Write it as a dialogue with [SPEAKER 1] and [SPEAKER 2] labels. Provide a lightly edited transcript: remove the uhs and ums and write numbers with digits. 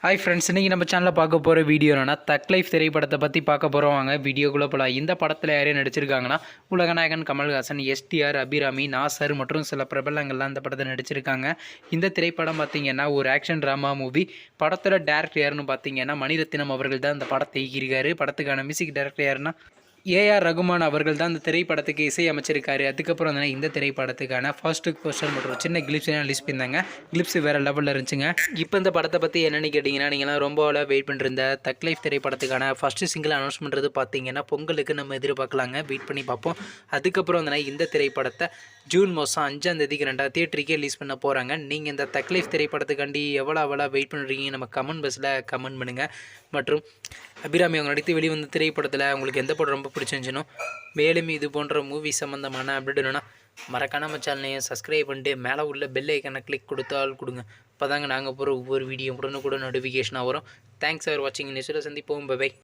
[SPEAKER 1] Hi friends, இன்றைக்கி நம்ம சேனலில் பார்க்க போகிற வீடியோ என்னன்னா தக் லைஃப் திரைப்படத்தை பற்றி பார்க்க போகிறோம். வாங்க வீடியோக்குள்ளே போகலாம். இந்த படத்தில் யாரையும் நடிச்சிருக்காங்கன்னா உலகநாயகன் கமல்ஹாசன், எஸ்டிஆர், அபிராமி, நாசர் மற்றும் சில பிரபலங்கள்லாம் இந்த படத்தை நடிச்சிருக்காங்க. இந்த திரைப்படம் பார்த்திங்கன்னா ஒரு ஆக்ஷன் ட்ராமா மூவி. படத்தோட டேரக்டர் யாருன்னு பார்த்தீங்கன்னா மணிரத்னம் அவர்கள் தான் இந்த படத்தை இயக்கியிருக்காரு. படத்துக்கான மியூசிக் டேரக்டர் யாருன்னா ஏஆர் ரகுமான் அவர்கள் தான் இந்த திரைப்படத்துக்கு இசை அமைச்சிருக்காரு. அதுக்கப்புறம் வந்து இந்த திரைப்படத்துக்கான ஃபர்ஸ்ட் போஸ்டர் மற்றும் சின்ன கிளிப்ஸ்லாம் ரிலீஸ் பண்ணியிருந்தாங்க. கிளிப்ஸ் வேறு லெவலில் இருந்துச்சுங்க. இப்போ இந்த படத்தை பற்றி என்னென்னு கேட்டிங்கன்னா, நீங்களாம் ரொம்ப வெயிட் பண்ணிருந்த தக் லைஃப் திரைப்படத்துக்கான ஃபஸ்ட்டு சிங்கிள் அனௌன்ஸ் பண்ணுறது பார்த்தீங்கன்னா பொங்கலுக்கு நம்ம எதிர்பார்க்கலாங்க. வெயிட் பண்ணி பார்ப்போம். அதுக்கப்புறம் வந்து இந்த திரைப்படத்தை ஜூன் மாதம் 5ஆம் தேதிக்கு 2 தியேட்டருக்கே ரிலீஸ் பண்ண போகிறாங்க. நீங்கள் இந்த தக் லைஃப் திரைப்படத்துக்காண்டி எவ்வளோ வெயிட் பண்ணுறீங்க நம்ம கமெண்ட் பாக்ஸில் கமெண்ட் பண்ணுங்கள். மற்றும் அபிராமி அவங்க நடித்து வெளிவந்த திரைப்படத்தில் உங்களுக்கு எந்த படம் ரொம்ப பிடிச்சிருந்துச்சுனோ, மேலும் இது போன்ற மூவி சம்மந்தமான அப்டேட் வேணும்னா மறக்காம நம்ம சேனலையும் சப்ஸ்கிரைப் பண்ணிட்டு மேலே உள்ள பெல் ஐக்கனை கிளிக் கொடுத்தால் கொடுங்க. அப்போ தாங்க நாங்கள் போகிற ஒவ்வொரு வீடியோ உடனுக்குடன் நோட்டிஃபிகேஷனாக வரும். தேங்க்ஸ் ஃபார் வாட்சிங். நெக்ஸ்ட்டில் சந்திப்போம். பை.